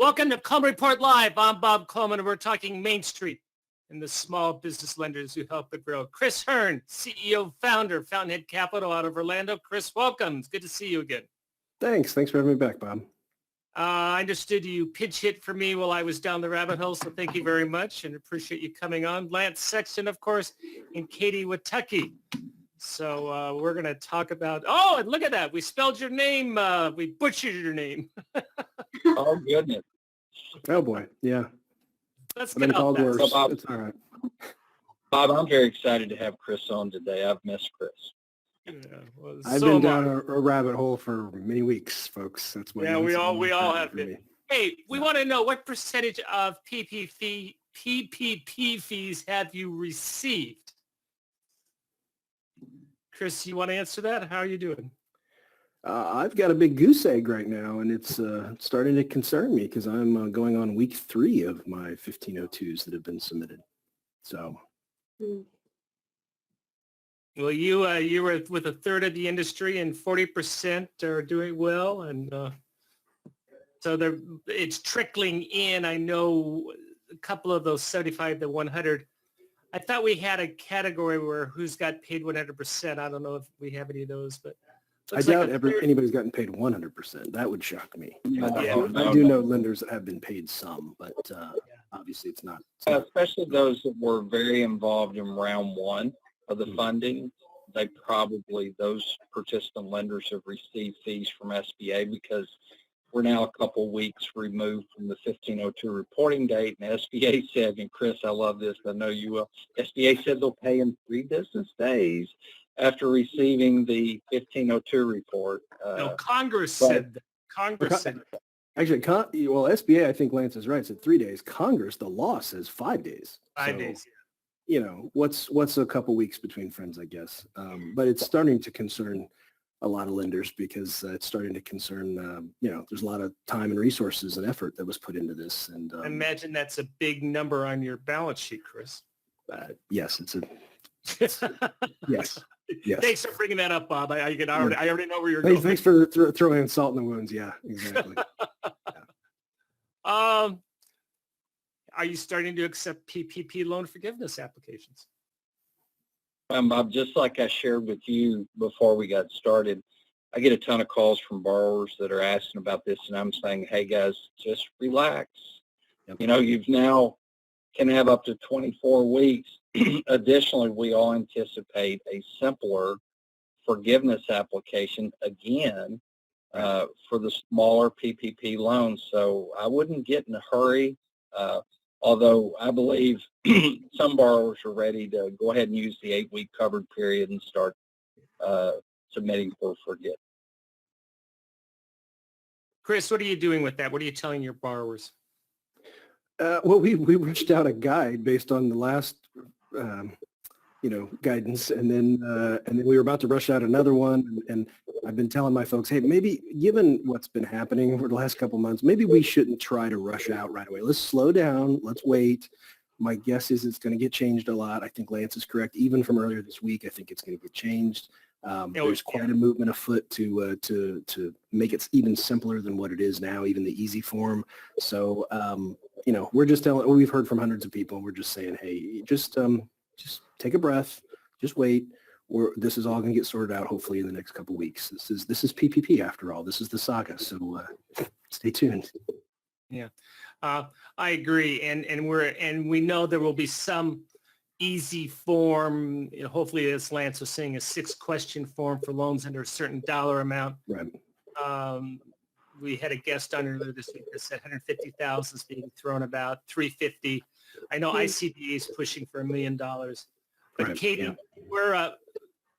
Welcome to Coleman Report Live. I'm Bob Coleman, and we're talking Main Street and the small business lenders who help it grow. Chris Hearn, CEO, founder, Fountainhead Capital out of Orlando. Chris, welcome. It's good to see you again. Thanks for having me back, Bob. I understood you pinch hit for me while I was down the rabbit hole, so thank you very much and appreciate you coming on. Lance Sexton, of course, in Katy, Kentucky. So we're going to talk about, oh, and look at that. We spelled your name. We butchered your name. Oh, goodness. Oh, boy. Yeah. Let's I've been get called out worse. that. So, Bob, It's all right. Bob, I'm very excited to have Chris on today. I've missed Chris. Yeah, well, I've so been am down I. a rabbit hole for many weeks, folks. That's what. Yeah, we all have for been. me. Hey, we want to know what percentage of PPP fees have you received? Chris, you want to answer that? How are you doing? I've got a big goose egg right now, and it's starting to concern me because I'm going on week 3 of my 1502s that have been submitted. So. Well, you were with a third of the industry, and 40% are doing well, and so it's trickling in. I know a couple of those 75 to 100. I thought we had a category where who's got paid 100%. I don't know if we have any of those, but I doubt anybody's gotten paid 100%. That would shock me. I do know lenders that have been paid some, but obviously it's not. Especially those that were very involved in round 1 of the funding. Those participant lenders have received fees from SBA because we're now a couple weeks removed from the 1502 reporting date. And SBA said, and Chris, I love this, I know you will, SBA said they'll pay in 3 business days after receiving the 1502 report. No, Congress said that. Congress said that. Actually, SBA, I think Lance is right, said 3 days. Congress, the law says 5 days. 5 days. You know, what's a couple weeks between friends, I guess. But it's starting to concern a lot of lenders because it's starting to concern, there's a lot of time and resources and effort that was put into this. And I imagine that's a big number on your balance sheet, Chris. Yes, yes. Yes. Thanks for bringing that up, Bob. I already know where you're going. Thanks for throwing salt in the wounds. Yeah, exactly. Are you starting to accept PPP loan forgiveness applications? Bob, just like I shared with you before we got started, I get a ton of calls from borrowers that are asking about this, and I'm saying, hey, guys, just relax. Yep. You know, you've now can have up to 24 weeks. Additionally, we all anticipate a simpler forgiveness application again for the smaller PPP loans. So I wouldn't get in a hurry, although I believe some borrowers are ready to go ahead and use the 8-week covered period and start submitting for forgiveness. Chris, what are you doing with that? What are you telling your borrowers? Well, we rushed out a guide based on the last, guidance, and then we were about to rush out another one. And I've been telling my folks, hey, maybe given what's been happening over the last couple of months, maybe we shouldn't try to rush out right away. Let's slow down. Let's wait. My guess is it's going to get changed a lot. I think Lance is correct. Even from earlier this week, I think it's going to get changed. There's quite a movement afoot to make it even simpler than what it is now, even the easy form. So, we're just we've heard from hundreds of people, and we're just saying, hey, just take a breath, just wait. This is all going to get sorted out hopefully in the next couple of weeks. This is PPP after all. This is the saga. So stay tuned. Yeah, I agree, and we know there will be some easy form. Hopefully, as Lance was saying, a 6-question form for loans under a certain dollar amount. Right. We had a guest on earlier this week that said 150,000 is being thrown about, 350. I know ICBA is pushing for $1 million. But right. Katie,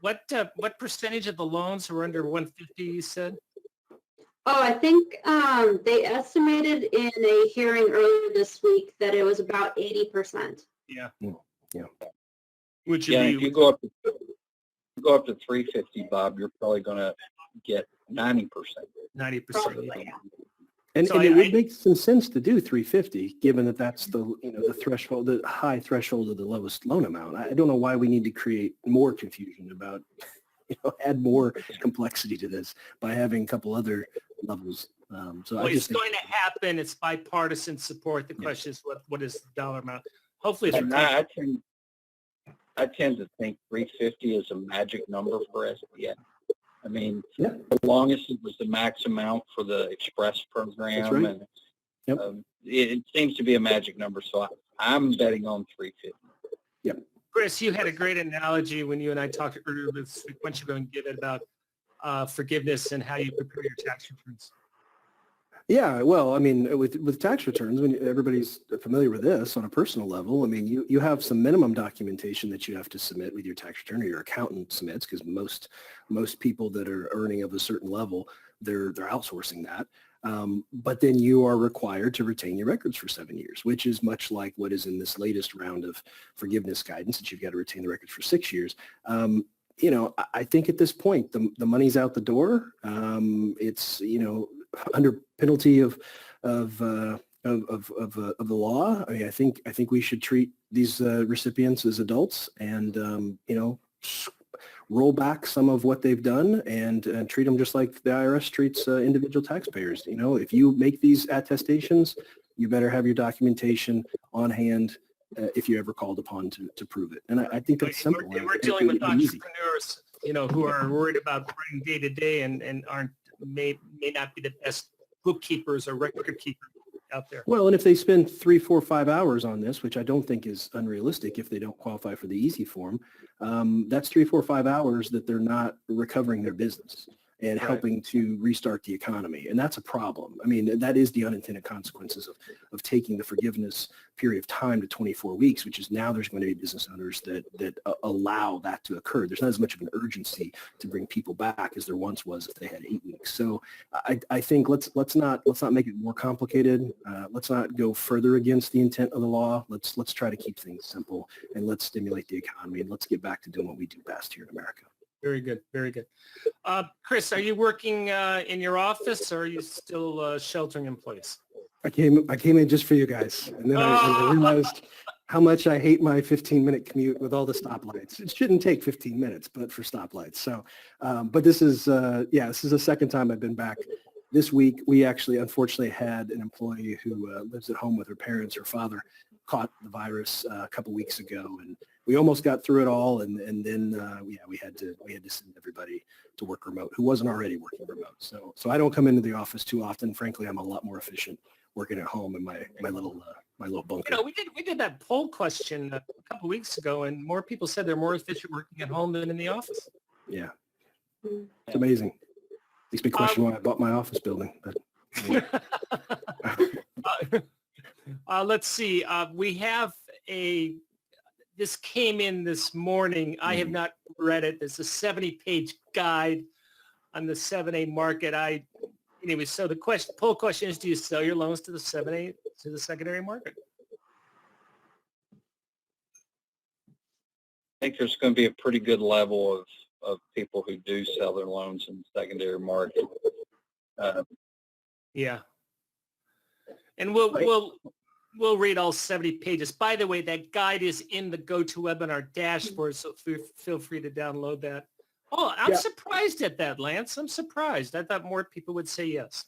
what percentage of the loans are under 150? You said. Oh, I think they estimated in a hearing earlier this week that it was about 80%. Yeah. Yeah. Which if you go up to 350, Bob, you're probably going to get 90%. 90%. Yeah. And it would make some sense to do 350, given that that's the threshold, the high threshold of the lowest loan amount. I don't know why we need to create more confusion about, add more complexity to this by having a couple other levels So Well, I it's just think, going to happen. It's bipartisan support. The question is what is the dollar amount? Hopefully it's And retention. I tend to think 350 is a magic number for SBA. I mean, Yeah. the longest it was the max amount for the Express program, That's right. and Yep. it seems to be a magic number. So I'm betting on 350. Chris, you had a great analogy when you and I talked earlier this week, once you go and give it about forgiveness and how you prepare your tax returns. Yeah, well, I mean, with tax returns, when everybody's familiar with this on a personal level, I mean, you have some minimum documentation that you have to submit with your tax return, or your accountant submits, because most people that are earning of a certain level, they're outsourcing that. But then you are required to retain your records for 7 years, which is much like what is in this latest round of forgiveness guidance, that you've got to retain the records for 6 years. You know, I think at this point, the money's out the door. It's, you know, under penalty of the law. I mean, I think we should treat these recipients as adults, and you know, roll back some of what they've done, and treat them just like the IRS treats individual taxpayers. You know, if you make these attestations, you better have your documentation on hand if you're ever called upon to prove it. And I think that's simple. We're dealing with entrepreneurs, you know, who are worried about running day to day and may not be the best bookkeepers or record keepers out there. Well, and if they spend 3, 4, 5 hours on this, which I don't think is unrealistic if they don't qualify for the easy form, that's 3, 4, 5 hours that they're not recovering their business and helping to restart the economy. And that's a problem. I mean, that is the unintended consequences of taking the forgiveness period of time to 24 weeks, which is now there's going to be business owners that allow that to occur. There's not as much of an urgency to bring people back as there once was if they had 8 weeks. So I think let's not make it more complicated. Let's not go further against the intent of the law. Let's try to keep things simple, and let's stimulate the economy, and let's get back to doing what we do best here in America. Very good. Very good. Chris, are you working in your office, or are you still sheltering in place? I came in just for you guys, and then I realized how much I hate my 15-minute commute with all the stoplights. It shouldn't take 15 minutes, but for stoplights. So, but this is the second time I've been back. This week, we actually unfortunately had an employee who lives at home with her parents. Her father caught the virus a couple weeks ago, and we almost got through it all, and then we had to send everybody to work remote who wasn't already working remote. So I don't come into the office too often. Frankly, I'm a lot more efficient working at home in my little bunker. You know, we did that poll question a couple weeks ago, and more people said they're more efficient working at home than in the office. Yeah, it's amazing. Makes me question why I bought my office building. But, let's see. We have this came in this morning. I have not read it. There's a 70-page guide on the 7A market. Anyway, so the poll question is, do you sell your loans to the 7A, to the secondary market? I think there's going to be a pretty good level of people who do sell their loans in the secondary market. Yeah. And we'll read all 70 pages. By the way, that guide is in the GoToWebinar dashboard, so feel free to download that. Oh, I'm surprised at that, Lance. I'm surprised. I thought more people would say yes.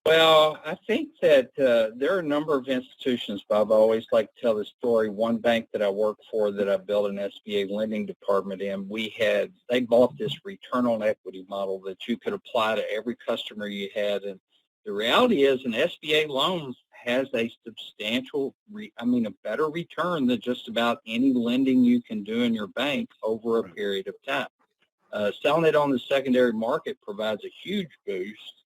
Well, I think that there are a number of institutions, Bob. I always like to tell the story. One bank that I work for that I built an SBA lending department in, they bought this return on equity model that you could apply to every customer you had. And the reality is an SBA loan has a substantial, a better return than just about any lending you can do in your bank over a period of time. Selling it on the secondary market provides a huge boost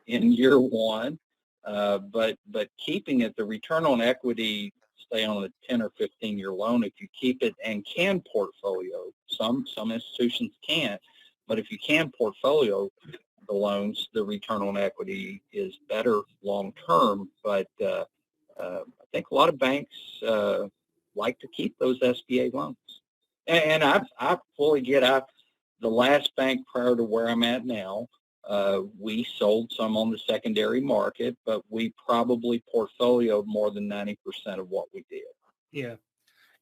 in year one, but keeping it, the return on equity, stay on a 10 or 15-year loan, if you keep it and can portfolio, some institutions can't, but if you can portfolio the loans, the return on equity is better long term. But I think a lot of banks like to keep those SBA loans, and I fully get the last bank prior to where I'm at now. We sold some on the secondary market, but we probably portfolioed more than 90% of what we did. Yeah.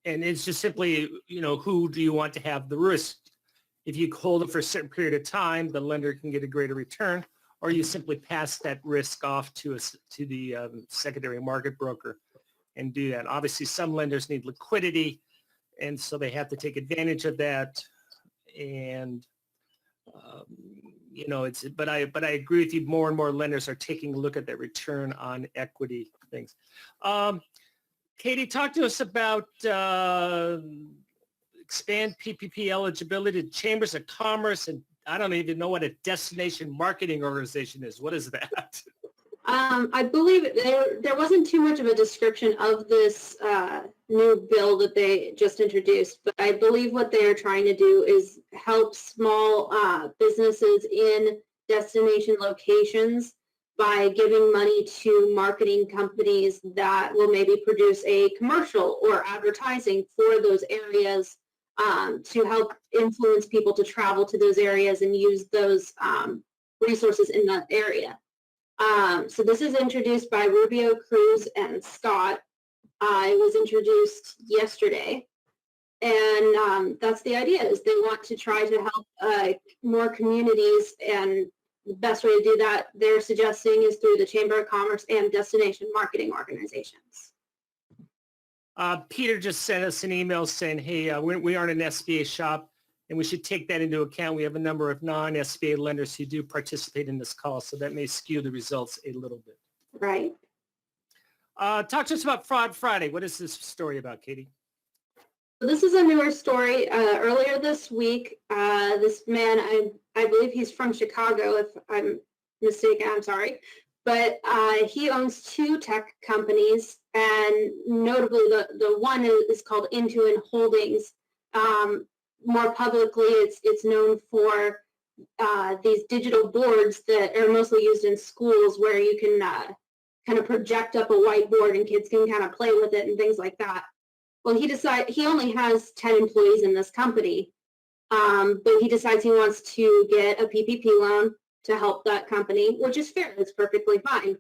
And it's just simply, who do you want to have the risk? If you hold it for a certain period of time, the lender can get a greater return. or you simply pass that risk off to the secondary market broker and do that. Obviously, some lenders need liquidity, and so they have to take advantage of that. And but I agree with you. More and more lenders are taking a look at that return on equity things. Katie, talk to us about expand PPP eligibility to chambers of commerce, and I don't even know what a destination marketing organization is. What is that? I believe there wasn't too much of a description of this new bill that they just introduced, but I believe what they are trying to do is help small businesses in destination locations by giving money to marketing companies that will maybe produce a commercial or advertising for those areas to help influence people to travel to those areas and use those resources in that area. So this is introduced by Rubio, Cruz, and Scott. It was introduced yesterday. And that's the idea, is they want to try to help more communities, and the best way to do that, they're suggesting, is through the Chamber of Commerce and destination marketing organizations. Peter just sent us an email saying, hey, we aren't an SBA shop, and we should take that into account. We have a number of non-SBA lenders who do participate in this call, so that may skew the results a little bit. Right. Talk to us about Fraud Friday. What is this story about, Katie? So this is a newer story. Earlier this week, this man, I believe he's from Chicago, if I'm mistaken, I'm sorry, but he owns 2 tech companies, and notably the one is called Intuit Holdings. More publicly, it's known for these digital boards that are mostly used in schools, where you can kind of project up a whiteboard and kids can kind of play with it and things like that. Well, he only has 10 employees in this company, but he decides he wants to get a PPP loan to help that company, which is fair. It's perfectly fine.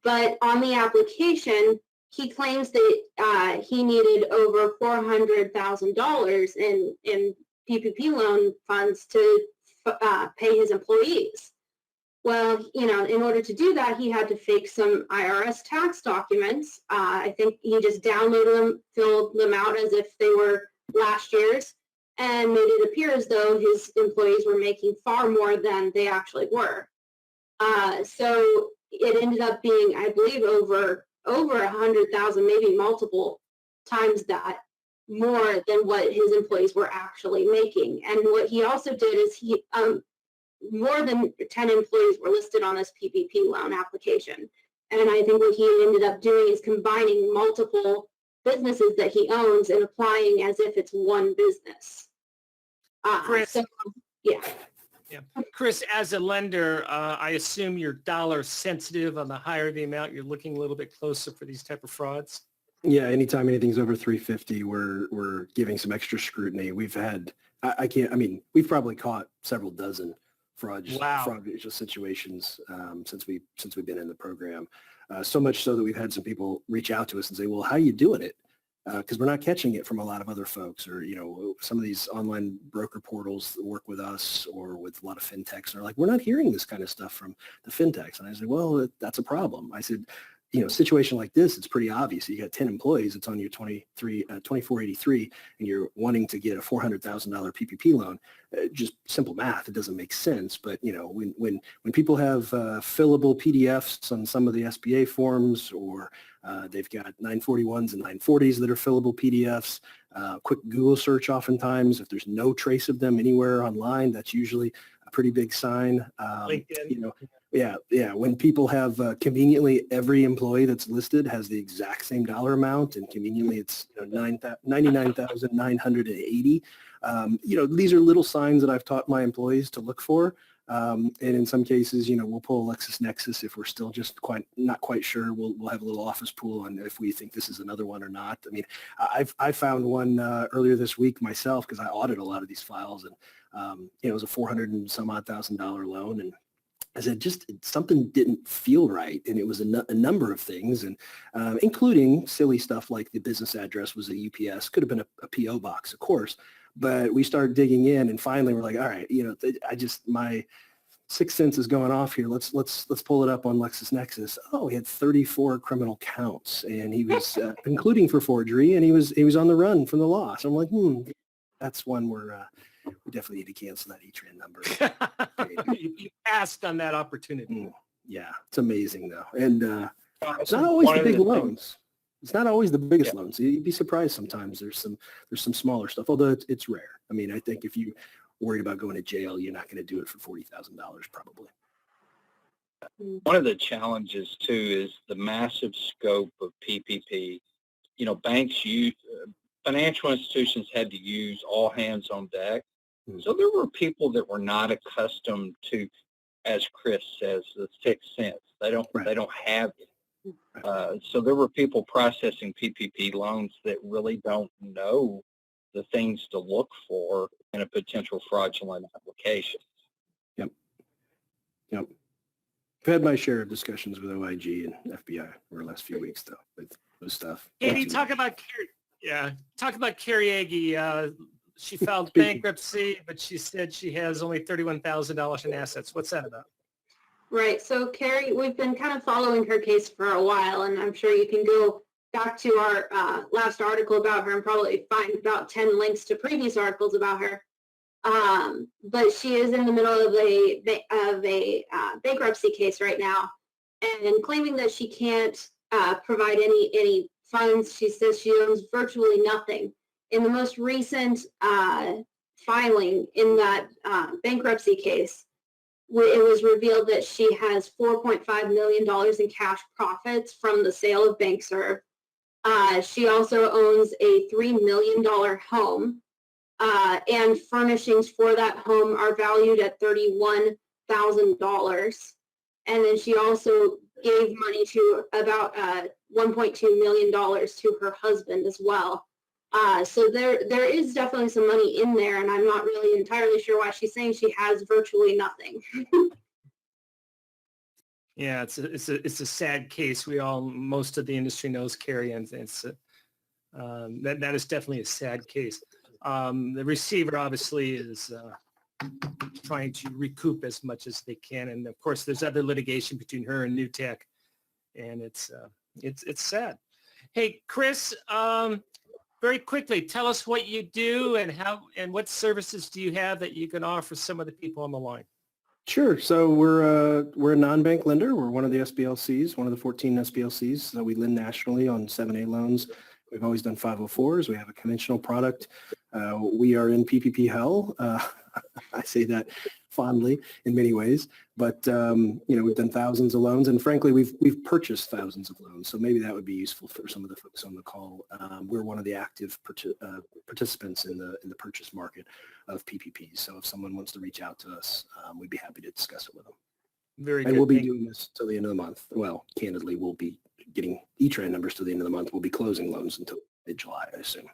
But on the application, he claims that he needed over $400,000 in PPP loan funds to pay his employees. Well, in order to do that, he had to fake some IRS tax documents. I think he just downloaded them, filled them out as if they were last year's, and made it appear as though his employees were making far more than they actually were. So it ended up being, I believe, over 100,000, maybe multiple times that, more than what his employees were actually making. And what he also did is he more than 10 employees were listed on this PPP loan application. And I think what he ended up doing is combining multiple businesses that he owns and applying as if it's one business. Chris, yeah. Chris, as a lender, I assume you're dollar sensitive. On the higher the amount, you're looking a little bit closer for these type of frauds. Yeah, anytime anything's over 350, we're giving some extra scrutiny. We've had, we've probably caught several dozen fraudulent situations since we've been in the program. So much so that we've had some people reach out to us and say, well, how are you doing it? Because we're not catching it from a lot of other folks, or, some of these online broker portals that work with us or with a lot of fintechs. And they're like, we're not hearing this kind of stuff from the fintechs. And I said, well, that's a problem. I said, situation like this, it's pretty obvious. You got 10 employees, it's on your 2483, and you're wanting to get a $400,000 PPP loan. Just simple math, it doesn't make sense. But when people have fillable PDFs on some of the SBA forms, or they've got 941s and 940s that are fillable PDFs, quick Google search oftentimes, if there's no trace of them anywhere online, that's usually a pretty big sign. LinkedIn. Yeah. When people have conveniently every employee that's listed has the exact same dollar amount, and conveniently it's $99,980. These are little signs that I've taught my employees to look for. And in some cases, we'll pull a LexisNexis if we're still just not quite sure. We'll have a little office pool on if we think this is another one or not. I mean, I found one earlier this week myself, because I audit a lot of these files, and it was a $400,000 and some odd loan, and I said, something didn't feel right. And it was a number of things, and including silly stuff like the business address was a UPS, could have been a PO box, of course. But we started digging in, and finally we're like, all right, Sixth Sense is going off here. Let's pull it up on LexisNexis. Oh, he had 34 criminal counts, and he was including for forgery, and he was on the run from the law. So I'm like, that's one where we definitely need to cancel that E-Tran number. You passed on that opportunity. Yeah, it's amazing though, and it's not One always the of big the loans. It's not always the biggest loans. You'd be surprised sometimes. There's some smaller stuff, although it's rare. I mean, I think if you worried about going to jail, you're not going to do it for $40,000 probably. One of the challenges too is the massive scope of PPP. You know, financial institutions had to use all hands on deck. So there were people that were not accustomed to, as Chris says, the sixth sense. They don't have it. So there were people processing PPP loans that really don't know the things to look for in a potential fraudulent application. Yep. I've had my share of discussions with OIG and FBI over the last few weeks, though, with this stuff. Katie, talk about Carrie Agee. She filed bankruptcy, but she said she has only $31,000 in assets. What's that about? Right. So Carrie, we've been kind of following her case for a while, and I'm sure you can go back to our last article about her and probably find about 10 links to previous articles about her. But she is in the middle of a bankruptcy case right now, and claiming that she can't provide any funds. She says she owns virtually nothing. In the most recent filing in that bankruptcy case, it was revealed that she has $4.5 million in cash profits from the sale of BankServe. She also owns a $3 million home, and furnishings for that home are valued at $31,000. And then she also gave money to about $1.2 million to her husband as well. So there is definitely some money in there, and I'm not really entirely sure why she's saying she has virtually nothing. Yeah, it's a sad case. Most of the industry knows Carrie, and it's that is definitely a sad case. The receiver obviously is trying to recoup as much as they can, and of course there's other litigation between her and Newtek, and it's sad. Hey, Chris, very quickly, tell us what you do and what services do you have that you can offer some of the people on the line. Sure. So we're a non-bank lender. We're one of the SBLCs, one of the 14 SBLCs. So we lend nationally on 7A loans. We've always done 504s. We have a conventional product. We are in PPP hell. I say that fondly in many ways, but we've done thousands of loans, and frankly, we've purchased thousands of loans. So maybe that would be useful for some of the folks on the call. We're one of the active participants in the purchase market of PPPs. So if someone wants to reach out to us, we'd be happy to discuss it with them. Very good. And we'll be doing this till the end of the month. Well, candidly, we'll be getting E-Tran numbers till the end of the month. We'll be closing loans until mid-July, I assume.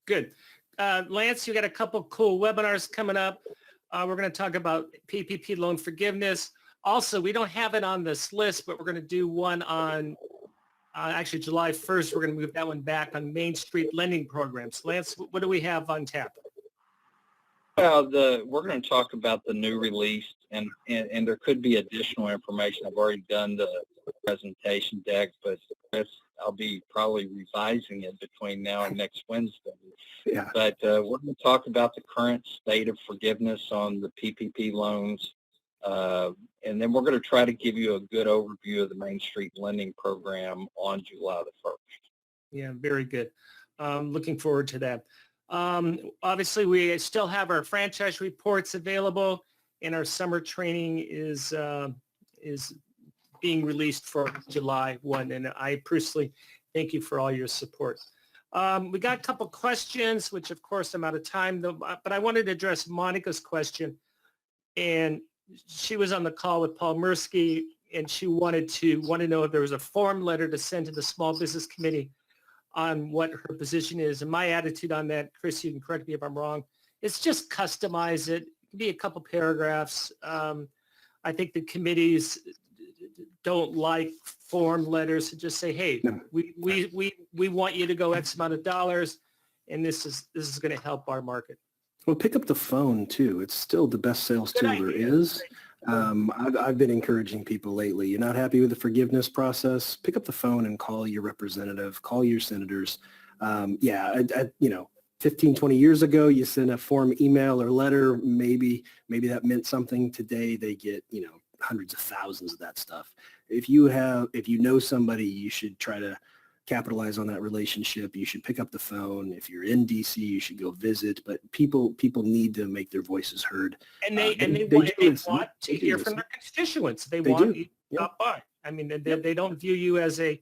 Good. Lance, you got a couple cool webinars coming up. We're going to talk about PPP Loan Forgiveness. Also, we don't have it on this list, but we're going to do one on actually July 1st. We're going to move that one back on Main Street lending programs. Lance, what do we have on tap? Well, we're going to talk about the new release, and there could be additional information. I've already done the presentation deck, but Chris, I'll be probably revising it between now and next Wednesday. Yeah. But we're going to talk about the current state of forgiveness on the PPP loans, and then we're going to try to give you a good overview of the Main Street lending program on July the 1st. Yeah, very good. Looking forward to that. Obviously, we still have our franchise reports available, and our summer training is being released for July 1. And I personally thank you for all your support. We got a couple questions, which of course I'm out of time, though, but I wanted to address Monica's question. And she was on the call with Paul Mirsky, and she wanted to know if there was a form letter to send to the Small Business Committee on what her position is. And my attitude on that, Chris, you can correct me if I'm wrong, it's just customize it. It can be a couple paragraphs. I think the committees don't like form letters, to just say, hey, No. we want you to go X amount of dollars, and this is going to help our market. Well, pick up the phone too. It's still the best sales Good tool idea. there is. I've been encouraging people lately. You're not happy with the forgiveness process? Pick up the phone and call your representative, call your senators. 15, 20 years ago, you send a form email or letter. Maybe that meant something. Today, they get, hundreds of thousands of that stuff. If you know somebody, you should try to capitalize on that relationship. You should pick up the phone. If you're in DC, you should go visit. But people need to make their voices heard. And they do want to They do hear listen. from their constituents. They They want do. you to Yeah. stop by. I mean, they don't view you as a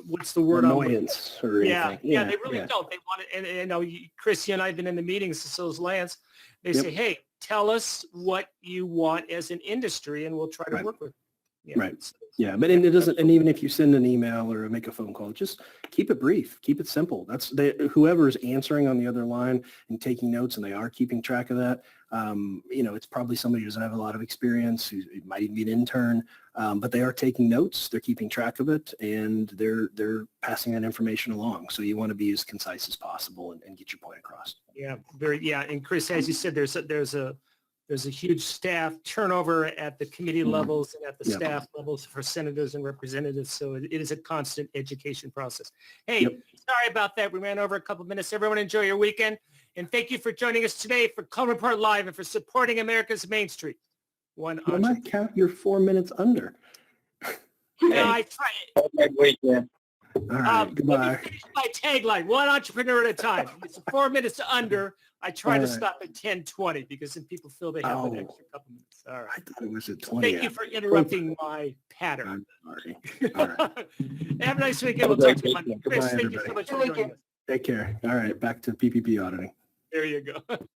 what's the word? Annoyance or anything. Yeah, they really don't. They want it, and Chris, you and I have been in the meetings, so is Lance. They say, hey, tell us what you want as an industry, and we'll try to work with you. Yeah. Right. Yeah, but it doesn't. And even if you send an email or make a phone call, just keep it brief, keep it simple. That's whoever's answering on the other line and taking notes, and they are keeping track of that. It's probably somebody who doesn't have a lot of experience, who might even be an intern, but they are taking notes. They're keeping track of it, and they're passing that information along. So you want to be as concise as possible and get your point across. Yeah, and Chris, as you said, there's a huge staff turnover at the committee levels and at the staff levels for senators and representatives. So it is a constant education process. Hey, sorry about that. We ran over a couple of minutes. Everyone enjoy your weekend. And thank you for joining us today for Coleman Report Live and for supporting America's Main Street. I might count you're 4 minutes under. No, I tried. Great weekend. All right, goodbye. Let me finish my tagline, one entrepreneur at a time. It's 4 minutes under. I try to stop at 10:20 because then people feel they have an extra couple minutes. All right. I thought it was at 20. Thank you for interrupting my pattern. I'm sorry. All right. Have a nice weekend. We'll talk to you Monday. Chris, Goodbye, thank you so everybody. much for joining us. Take care. All right, back to PPP auditing. There you go.